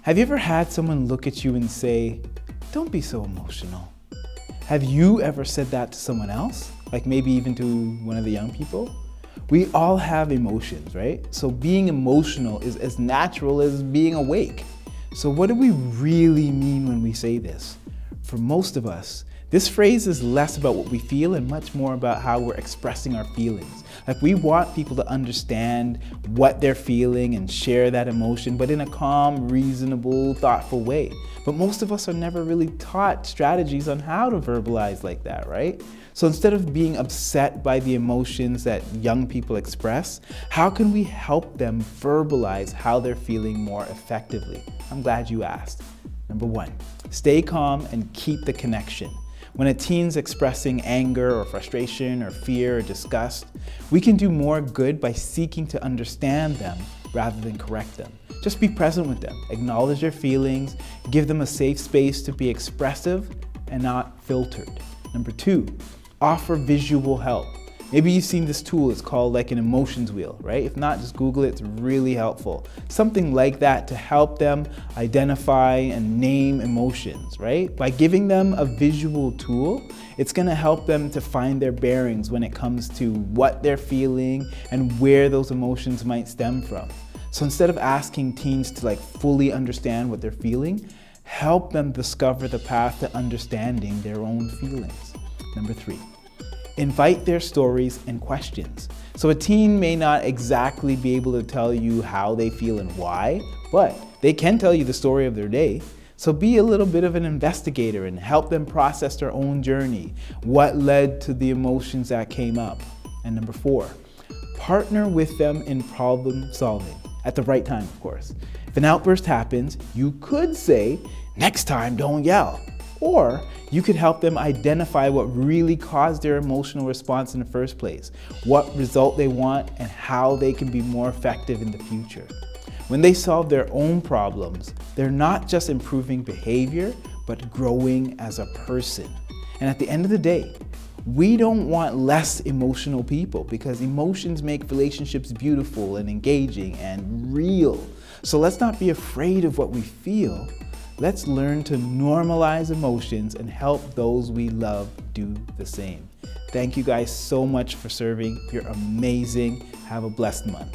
Have you ever had someone look at you and say, "Don't be so emotional"? Have you ever said that to someone else? Like maybe even to one of the young people? We all have emotions, right? So being emotional is as natural as being awake. So what do we really mean when we say this? For most of us, this phrase is less about what we feel and much more about how we're expressing our feelings. Like we want people to understand what they're feeling and share that emotion, but in a calm, reasonable, thoughtful way. But most of us are never really taught strategies on how to verbalize like that, right? So instead of being upset by the emotions that young people express, how can we help them verbalize how they're feeling more effectively? I'm glad you asked. Number one, stay calm and keep the connection. When a teen's expressing anger or frustration or fear or disgust, we can do more good by seeking to understand them rather than correct them. Just be present with them, acknowledge their feelings, give them a safe space to be expressive and not filtered. Number two, offer visual help. Maybe you've seen this tool, it's called like an emotions wheel, right? If not, just Google it, it's really helpful. Something like that to help them identify and name emotions, right? By giving them a visual tool, it's gonna help them to find their bearings when it comes to what they're feeling and where those emotions might stem from. So instead of asking teens to like fully understand what they're feeling, help them discover the path to understanding their own feelings. Number three, invite their stories and questions. So a teen may not exactly be able to tell you how they feel and why, but they can tell you the story of their day. So be a little bit of an investigator and help them process their own journey, what led to the emotions that came up. And number four, partner with them in problem solving, at the right time, of course. If an outburst happens, you could say, "Next time, don't yell." Or you could help them identify what really caused their emotional response in the first place, what result they want, and how they can be more effective in the future. When they solve their own problems, they're not just improving behavior, but growing as a person. And at the end of the day, we don't want less emotional people because emotions make relationships beautiful and engaging and real. So let's not be afraid of what we feel. Let's learn to normalize emotions and help those we love do the same. Thank you guys so much for serving. You're amazing. Have a blessed month.